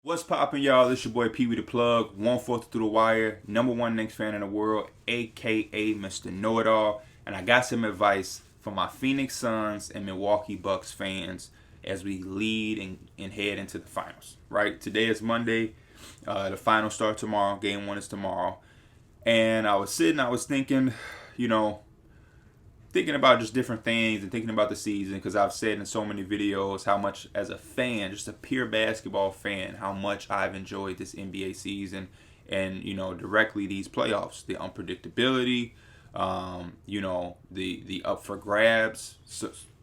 What's poppin', y'all? This your boy Pee Wee the Plug, 1/4 through the wire, #1 Knicks fan in the world, aka Mr. Know-It-All, and I got some advice for my Phoenix Suns and Milwaukee Bucks fans as we lead and head into the finals. Right? Today is Monday. The finals start tomorrow. Game 1 is tomorrow, and I was thinking, thinking about just different things and thinking about the season, because I've said in so many videos how much, as a fan, just a pure basketball fan, how much I've enjoyed this NBA season and directly these playoffs, the unpredictability, the up for grabs,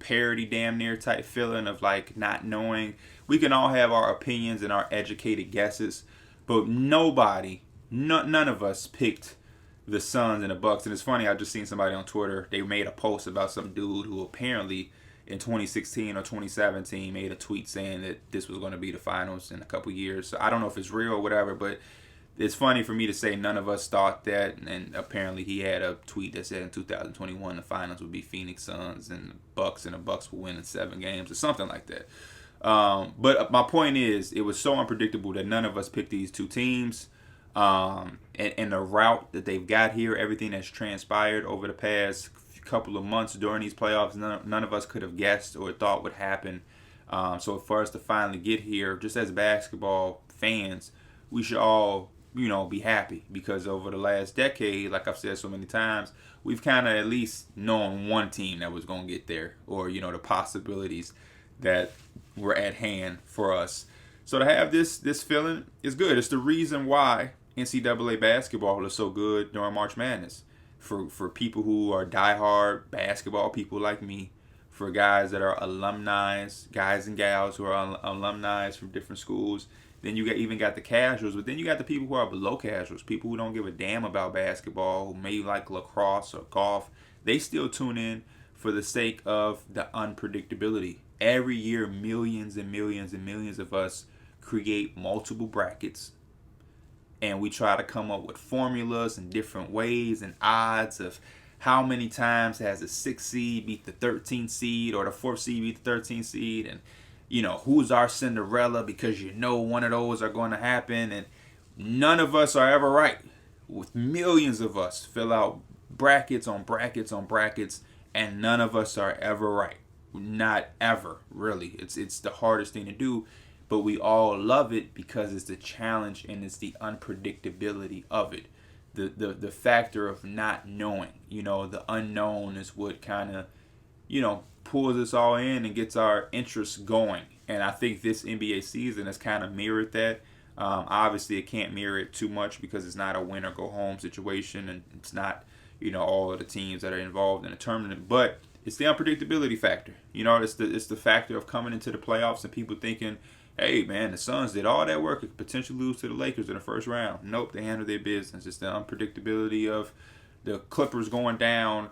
parody damn near type feeling of like not knowing. We can all have our opinions and our educated guesses, but none of us picked the Suns and the Bucks. And it's funny, I just seen somebody on Twitter, they made a post about some dude who apparently in 2016 or 2017 made a tweet saying that this was going to be the finals in a couple years. So I don't know if it's real or whatever, but it's funny for me to say none of us thought that. And apparently he had a tweet that said in 2021 the finals would be Phoenix Suns and the Bucks will win in 7 games or something like that. But my point is, it was so unpredictable that none of us picked these two teams. And the route that they've got here, everything that's transpired over the past couple of months during these playoffs, none of us could have guessed or thought would happen. So for us to finally get here, just as basketball fans, we should all, be happy, because over the last decade, like I've said so many times, we've kind of at least known one team that was going to get there, or, the possibilities that were at hand for us. So to have this feeling is good. It's the reason why NCAA basketball is so good during March Madness. For people who are diehard basketball people like me, for guys that are alumni, guys and gals who are alumni from different schools, then you even got the casuals, but then you got the people who are below casuals, people who don't give a damn about basketball, who may like lacrosse or golf. They still tune in for the sake of the unpredictability. Every year, millions and millions and millions of us create multiple brackets, and we try to come up with formulas and different ways and odds of how many times has a 6th seed beat the 13th seed, or the 4th seed beat the 13th seed, and who's our Cinderella, because one of those are going to happen. And none of us are ever right. With millions of us fill out brackets on brackets on brackets, and none of us are ever right. Not ever, really. It's the hardest thing to do. But we all love it because it's the challenge and it's the unpredictability of it. The factor of not knowing. The unknown is what kind of, pulls us all in and gets our interest going. And I think this NBA season has kind of mirrored that. Obviously, it can't mirror it too much because it's not a win or go home situation, and it's not, all of the teams that are involved in the tournament. But it's the unpredictability factor. It's the factor of coming into the playoffs and people thinking, hey, man, the Suns did all that work and could potentially lose to the Lakers in the first round. Nope, they handled their business. It's the unpredictability of the Clippers going down,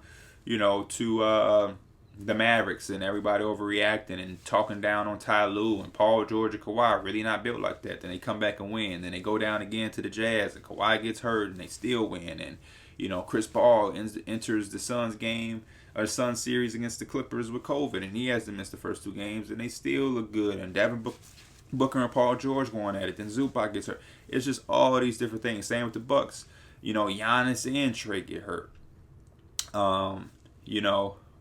to the Mavericks, and everybody overreacting and talking down on Ty Lue and Paul George and Kawhi, really not built like that. Then they come back and win. Then they go down again to the Jazz, and Kawhi gets hurt, and they still win. And, Chris Paul enters the Suns game, or Suns series against the Clippers with COVID, and he has to miss the first 2 games, and they still look good. And Devin Booker and Paul George going at it. Then Zubac gets hurt. It's just all these different things. Same with the Bucks. Giannis and Trey get hurt.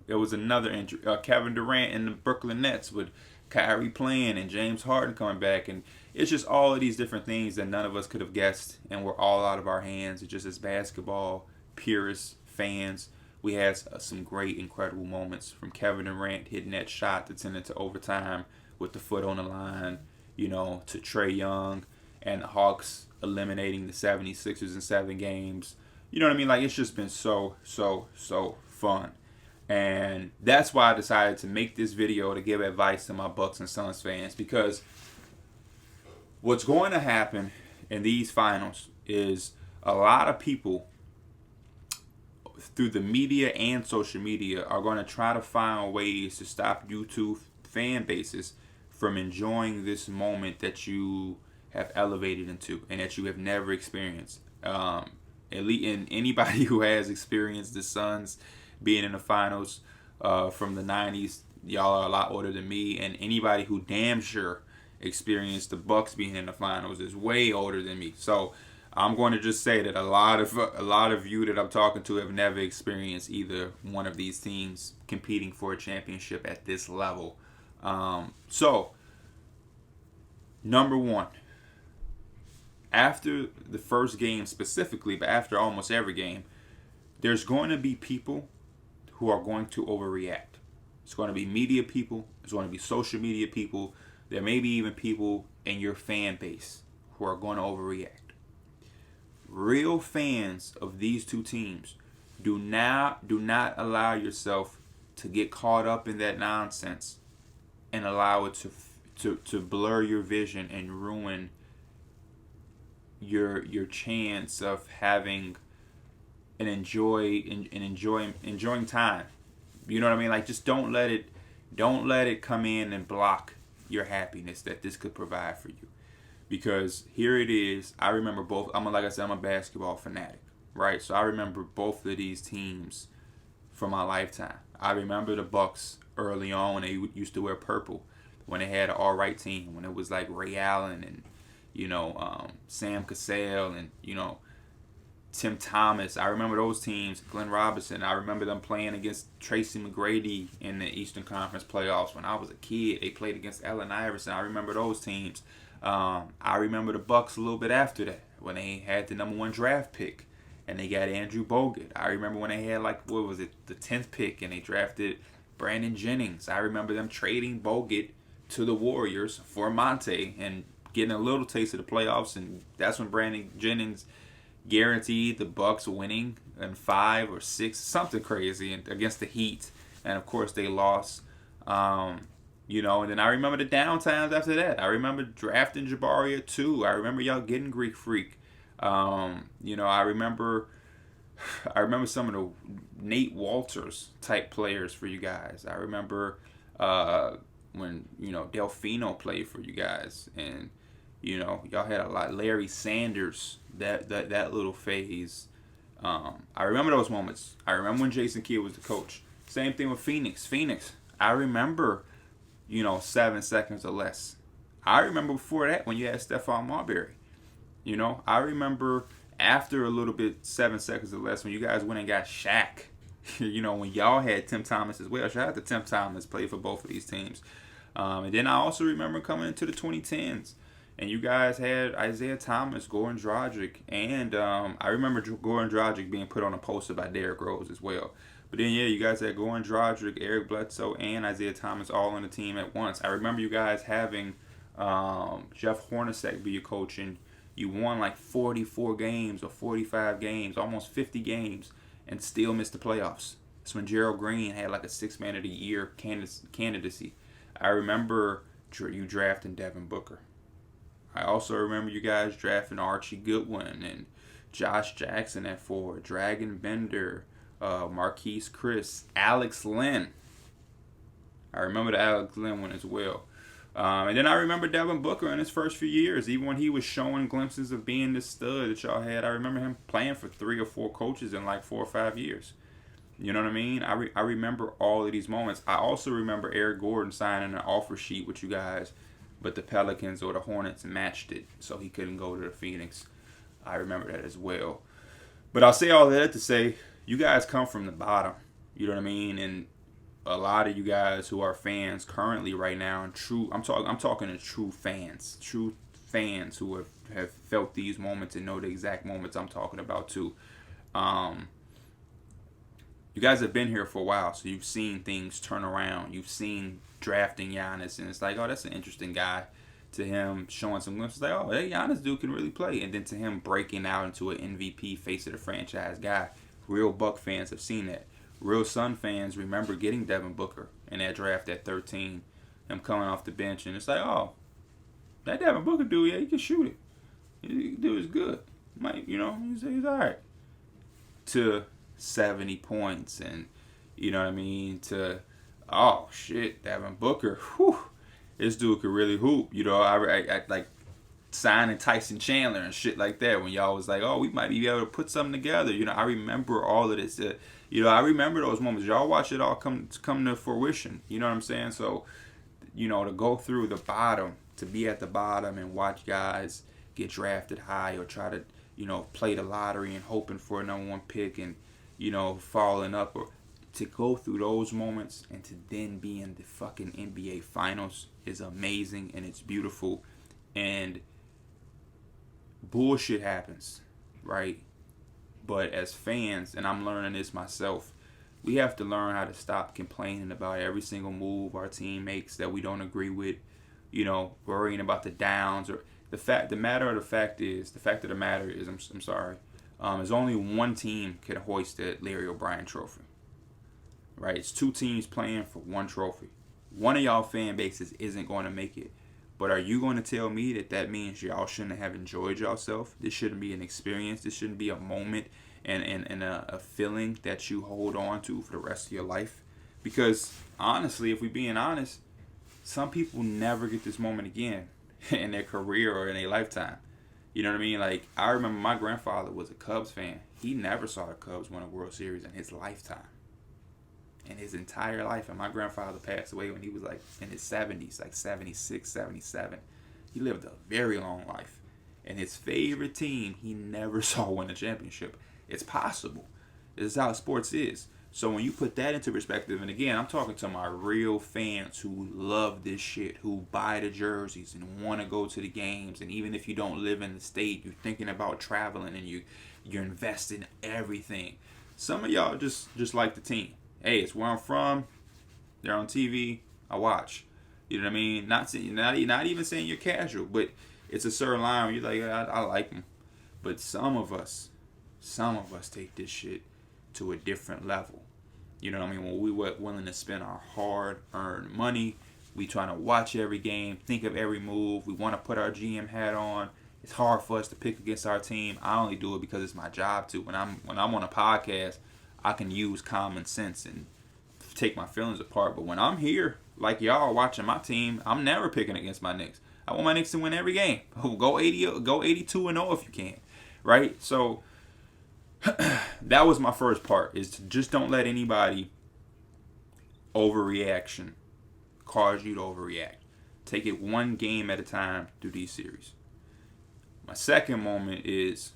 There was another injury. Kevin Durant and the Brooklyn Nets with Kyrie playing and James Harden coming back. And it's just all of these different things that none of us could have guessed, and we're all out of our hands. It's just, as basketball purists, fans, we had some great, incredible moments, from Kevin Durant hitting that shot that sent it to overtime with the foot on the line, to Trae Young and the Hawks eliminating the 76ers in 7 games. You know what I mean? Like, it's just been so fun. And that's why I decided to make this video, to give advice to my Bucks and Suns fans, because what's going to happen in these finals is a lot of people through the media and social media are going to try to find ways to stop YouTube fan bases from enjoying this moment that you have elevated into and that you have never experienced. At least in anybody who has experienced the Suns being in the finals from the 90s, y'all are a lot older than me, and anybody who damn sure experienced the Bucks being in the finals is way older than me. So I'm going to just say that a lot of you that I'm talking to have never experienced either one of these teams competing for a championship at this level. So number one, after the first game specifically, but after almost every game, there's going to be people who are going to overreact. It's going to be media people. It's going to be social media people. There may be even people in your fan base who are going to overreact. Real fans of these two teams, do not allow yourself to get caught up in that nonsense and allow it to blur your vision and ruin your chance of having an enjoying time. You know what I mean? Like, just don't let it come in and block your happiness that this could provide for you. Because here it is. I remember both. Like I said, I'm a basketball fanatic, right? So I remember both of these teams from my lifetime. I remember the Bucks early on when they used to wear purple, when they had an all-right team, when it was like Ray Allen and Sam Cassell and Tim Thomas. I remember those teams, Glenn Robinson. I remember them playing against Tracy McGrady in the Eastern Conference playoffs when I was a kid. They played against Allen Iverson. I remember those teams. I remember the Bucks a little bit after that when they had the number 1 draft pick and they got Andrew Bogut. I remember when they had the 10th pick and they drafted Brandon Jennings. I remember them trading Bogut to the Warriors for Monte and getting a little taste of the playoffs, and that's when Brandon Jennings guaranteed the Bucks winning in 5 or 6, something crazy against the Heat, and of course they lost. And then I remember the downtimes after that. I remember drafting Jabari at 2. I remember y'all getting Greek Freak. I remember some of the Nate Walters type players for you guys. I remember when Delfino played for you guys, and y'all had a lot. Larry Sanders, that little phase. I remember those moments. I remember when Jason Kidd was the coach. Same thing with Phoenix. I remember 7 seconds or less. I remember before that when you had Stephon Marbury. I remember after a little bit 7 seconds or less when you guys went and got Shaq. When y'all had Tim Thomas as well. Shout out to Tim Thomas, played for both of these teams. And then I also remember coming into the 2010s. And you guys had Isaiah Thomas, Goran Dragic, and I remember Goran Dragic being put on a poster by Derrick Rose as well. But then, you guys had Goran Dragic, Eric Bledsoe, and Isaiah Thomas all on the team at once. I remember you guys having Jeff Hornacek be your coach, and you won like 44 games or 45 games, almost 50 games, and still missed the playoffs. That's when Gerald Green had like a 6 Man of the Year candidacy. I remember you drafting Devin Booker. I also remember you guys drafting Archie Goodwin and Josh Jackson at 4, Dragon Bender, Marquise Chris, Alex Len. I remember the Alex Len one as well. And then I remember Devin Booker in his first few years, even when he was showing glimpses of being this stud that y'all had. I remember him playing for 3 or 4 coaches in like 4 or 5 years. You know what I mean? I remember all of these moments. I also remember Eric Gordon signing an offer sheet with you guys, but the Pelicans or the Hornets matched it, so he couldn't go to the Phoenix. I remember that as well. But I'll say all that to say, you guys come from the bottom. You know what I mean? And a lot of you guys who are fans currently right now, and I'm talking to true fans who have felt these moments and know the exact moments I'm talking about too. You guys have been here for a while, so you've seen things turn around. You've seen drafting Giannis, and it's like, oh, that's an interesting guy. To him showing some glimpses, like, oh, hey, Giannis dude can really play. And then to him breaking out into an MVP, face of the franchise guy. Real Buck fans have seen that. Real Sun fans remember getting Devin Booker in that draft at 13. Him coming off the bench, and it's like, oh, that Devin Booker dude, yeah, he can shoot it. He dude is good. He's all right. To 70 points, and you know what I mean, to, oh shit, Devin Booker, whew, this dude could really hoop. I like signing Tyson Chandler and shit like that when y'all was like, oh, we might be able to put something together. I remember all of this. I remember those moments. Y'all watch it all come to fruition. You know what I'm saying? So, to go through the bottom to be at the bottom and watch guys get drafted high or try to, play the lottery and hoping for a number one pick and, falling up, or to go through those moments and to then be in the fucking NBA finals is amazing and it's beautiful. And bullshit happens, right? But as fans, and I'm learning this myself, we have to learn how to stop complaining about every single move our team makes that we don't agree with, worrying about the downs or the fact of the matter is, I'm sorry, there's only one team can hoist the Larry O'Brien trophy, right? It's two teams playing for one trophy. One of y'all fan bases isn't going to make it. But are you going to tell me that means y'all shouldn't have enjoyed yourself? This shouldn't be an experience. This shouldn't be a moment and a feeling that you hold on to for the rest of your life? Because honestly, if we're being honest, some people never get this moment again in their career or in their lifetime. You know what I mean? Like, I remember my grandfather was a Cubs fan. He never saw the Cubs win a World Series in his lifetime. In his entire life. And my grandfather passed away when he was like in his 70s, like 76, 77. He lived a very long life. And his favorite team, he never saw win a championship. It's possible. This is how sports is. So when you put that into perspective, and again, I'm talking to my real fans who love this shit, who buy the jerseys and want to go to the games. And even if you don't live in the state, you're thinking about traveling and you're investing everything. Some of y'all just like the team. Hey, it's where I'm from. They're on TV. I watch. You know what I mean? Not even saying you're casual, but it's a certain line where you're like, I like them. But some of us take this shit to a different level. You know what I mean? When we were willing to spend our hard-earned money, we trying to watch every game, think of every move. We want to put our GM hat on. It's hard for us to pick against our team. I only do it because it's my job to. When I'm on a podcast, I can use common sense and take my feelings apart. But when I'm here, like y'all watching my team, I'm never picking against my Knicks. I want my Knicks to win every game. Go 82-0 if you can, right? So that was my first part, is to just don't let anybody overreaction cause you to overreact. Take it one game at a time through these series. My second moment is,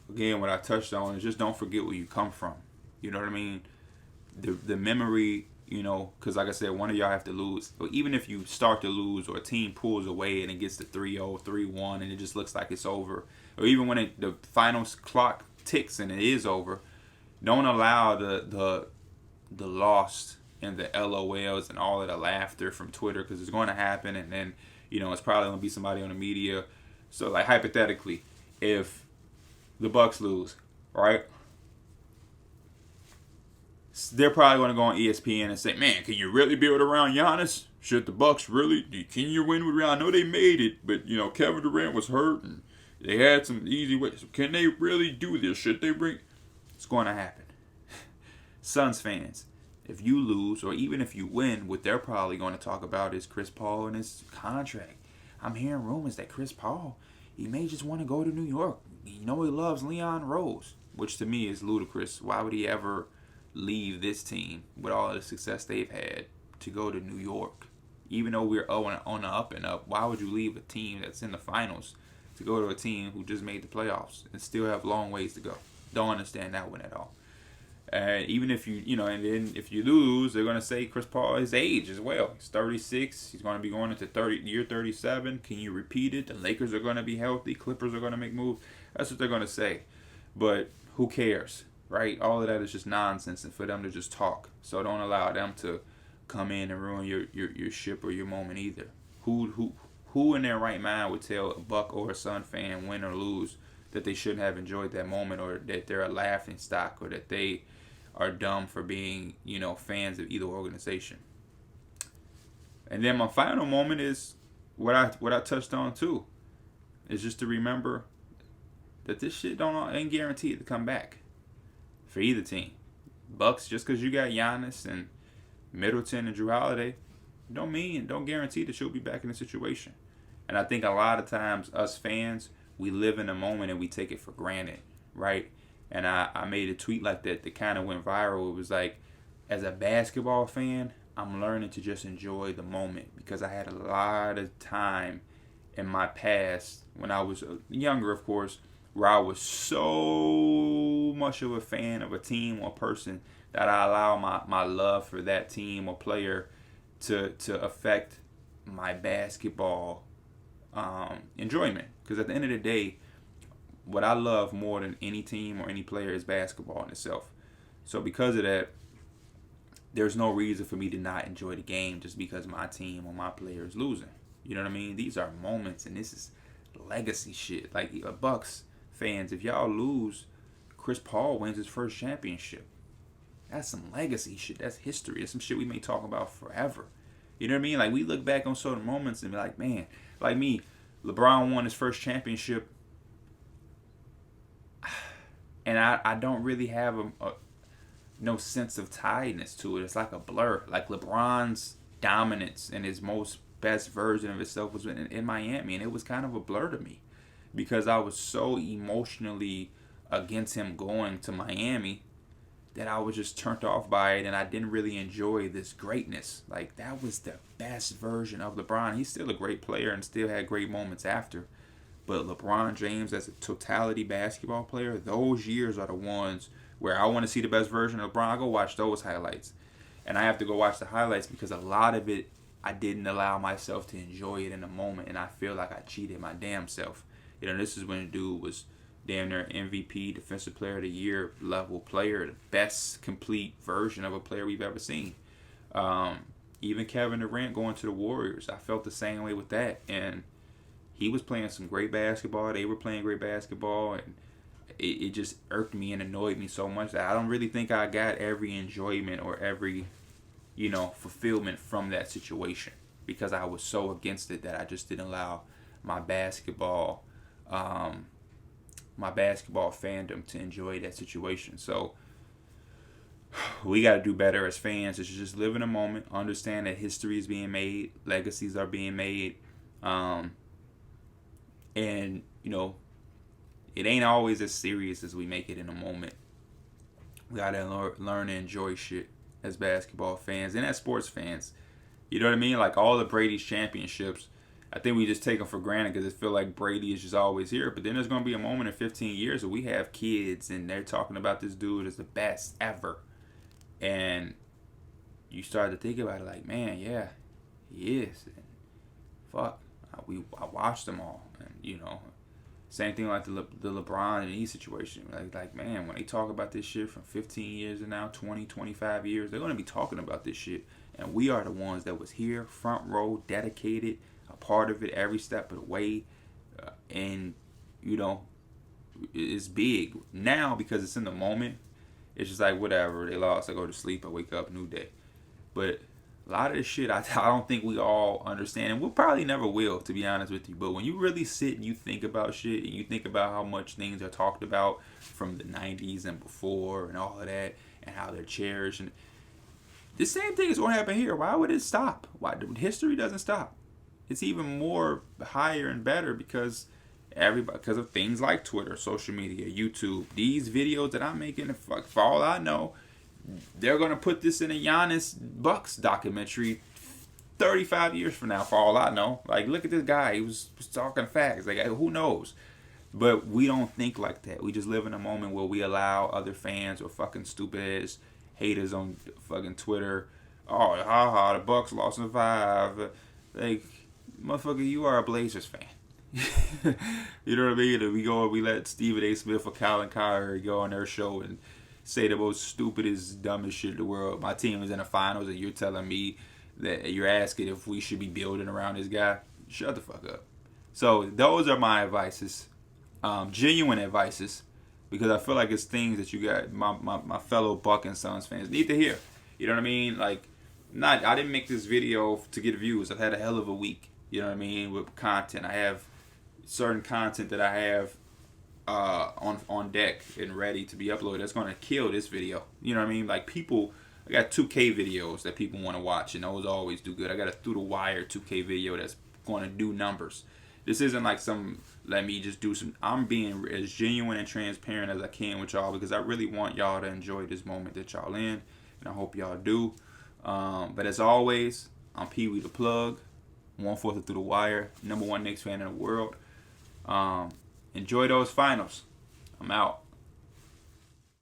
again, what I touched on, is just don't forget where you come from. You know what I mean? The memory, because like I said, one of y'all have to lose. Or even if you start to lose or a team pulls away and it gets to 3-0, 3-1 and it just looks like it's over. Or even when the final clock ticks and it is over, don't allow the lost and the LOLs and all of the laughter from Twitter, because it's going to happen. And then, it's probably going to be somebody on the media. So, like, hypothetically, if the Bucks lose, right? They're probably going to go on ESPN and say, man, can you really build around Giannis? Should the Bucks really? Can you win with Giannis? I know they made it, but, Kevin Durant was hurt and they had some easy ways. Can they really do this? Should they bring? It's going to happen. Suns fans, if you lose or even if you win, what they're probably going to talk about is Chris Paul and his contract. I'm hearing rumors that Chris Paul, he may just want to go to New York. He loves Leon Rose, which to me is ludicrous. Why would he ever leave this team with all the success they've had to go to New York? Even though we're on the up and up, why would you leave a team that's in the finals to go to a team who just made the playoffs and still have long ways to go? Don't understand that one at all. Even if and then if you lose, they're going to say Chris Paul, his age as well. He's 36. He's going to be going into year 37. Can you repeat it? The Lakers are going to be healthy. Clippers are going to make moves. That's what they're going to say. But who cares, right? All of that is just nonsense and for them to just talk. So don't allow them to come in and ruin your ship or your moment either. Who in their right mind would tell a Buck or a Sun fan, win or lose, that they shouldn't have enjoyed that moment, or that they're a laughing stock, or that they are dumb for being, fans of either organization? And then my final moment is what I touched on too, is just to remember that this shit ain't guaranteed to come back for either team. Bucks, just because you got Giannis and Middleton and Drew Holiday, don't guarantee that you'll be back in the situation. And I think a lot of times us fans, we live in a moment and we take it for granted, right? And I made a tweet like that kind of went viral. It was like, as a basketball fan, I'm learning to just enjoy the moment, because I had a lot of time in my past when I was younger, of course, where I was so much of a fan of a team or person that I allow my love for that team or player to affect my basketball enjoyment. Because at the end of the day, what I love more than any team or any player is basketball in itself. So because of that, there's no reason for me to not enjoy the game just because my team or my player is losing. You know what I mean? These are moments, and this is legacy shit. Like, Bucks fans, if y'all lose, Chris Paul wins his first championship. That's some legacy shit. That's history. That's some shit we may talk about forever. You know what I mean? Like, we look back on certain moments and be like, man, like me, LeBron won his first championship, and I don't really have no sense of tiredness to it. It's like a blur. Like, LeBron's dominance and his most best version of himself was in Miami, and it was kind of a blur to me because I was so emotionally against him going to Miami that I was just turned off by it, and I didn't really enjoy this greatness. Like, that was the best version of LeBron. He's still a great player and still had great moments after. But LeBron James as a totality basketball player, those years are the ones where I want to see the best version of LeBron. I go watch those highlights. And I have to go watch the highlights because a lot of it, I didn't allow myself to enjoy it in the moment. And I feel like I cheated my damn self. You know, this is when the dude was damn near MVP, Defensive Player of the Year level player, the best complete version of a player we've ever seen. Even Kevin Durant going to the Warriors, I felt the same way with that. And he was playing some great basketball. They were playing great basketball. And it just irked me and annoyed me so much that I don't really think I got every enjoyment or every, fulfillment from that situation because I was so against it that I just didn't allow my basketball fandom to enjoy that situation. So we got to do better as fans. Is just live in a moment, understand that history is being made, legacies are being made, and it ain't always as serious as we make it in a moment. We got to learn to enjoy shit as basketball fans and as sports fans. You know what I mean? Like, all the Brady's championships, I think we just take them for granted because it feel like Brady is just always here. But then there's going to be a moment in 15 years where we have kids and they're talking about this dude as the best ever. And you start to think about it like, man, yeah, he is. And fuck, I watched them all. And, same thing like the LeBron and E situation. Like, man, when they talk about this shit from 15 years and now 20, 25 years, they're going to be talking about this shit. And we are the ones that was here, front row, dedicated, a part of it every step of the way. And, it's big. Now, because it's in the moment, it's just like, whatever. They lost, I go to sleep, I wake up, new day. But a lot of this shit, I don't think we all understand. And we'll probably never will, to be honest with you. But when you really sit and you think about shit, and you think about how much things are talked about from the 90s and before and all of that, and how they're cherished, and the same thing is going to happen here. Why would it stop? Why? History doesn't stop. It's even more higher and better because of things like Twitter, social media, YouTube. These videos that I'm making, for all I know, they're going to put this in a Giannis Bucks documentary 35 years from now, for all I know. Like, look at this guy. He was talking facts. Like, who knows? But we don't think like that. We just live in a moment where we allow other fans or fucking stupid ass haters on fucking Twitter. Oh, haha, the Bucks lost in 5. Like, motherfucker, you are a Blazers fan. You know what I mean? And we let Stephen A. Smith or Colin Cowherd go on their show and say the most stupidest, dumbest shit in the world. My team is in the finals and you're telling me that you're asking if we should be building around this guy. Shut the fuck up. So those are my advices, genuine advices, because I feel like it's things that you got my fellow Buck and Sons fans need to hear. You know what I mean? Like, I didn't make this video to get views. I've had a hell of a week. You know what I mean? With content, I have certain content that I have on deck and ready to be uploaded that's going to kill this video. You know what I mean? Like, I got 2K videos that people want to watch, and those always do good. I got a through the wire 2K video that's going to do numbers. This isn't like let me just do some. I'm being as genuine and transparent as I can with y'all because I really want y'all to enjoy this moment that y'all in, and I hope y'all do. But as always, I'm Pee Wee the Plug, 1/4 through the wire, #1 Knicks fan in the world. Enjoy those finals. I'm out.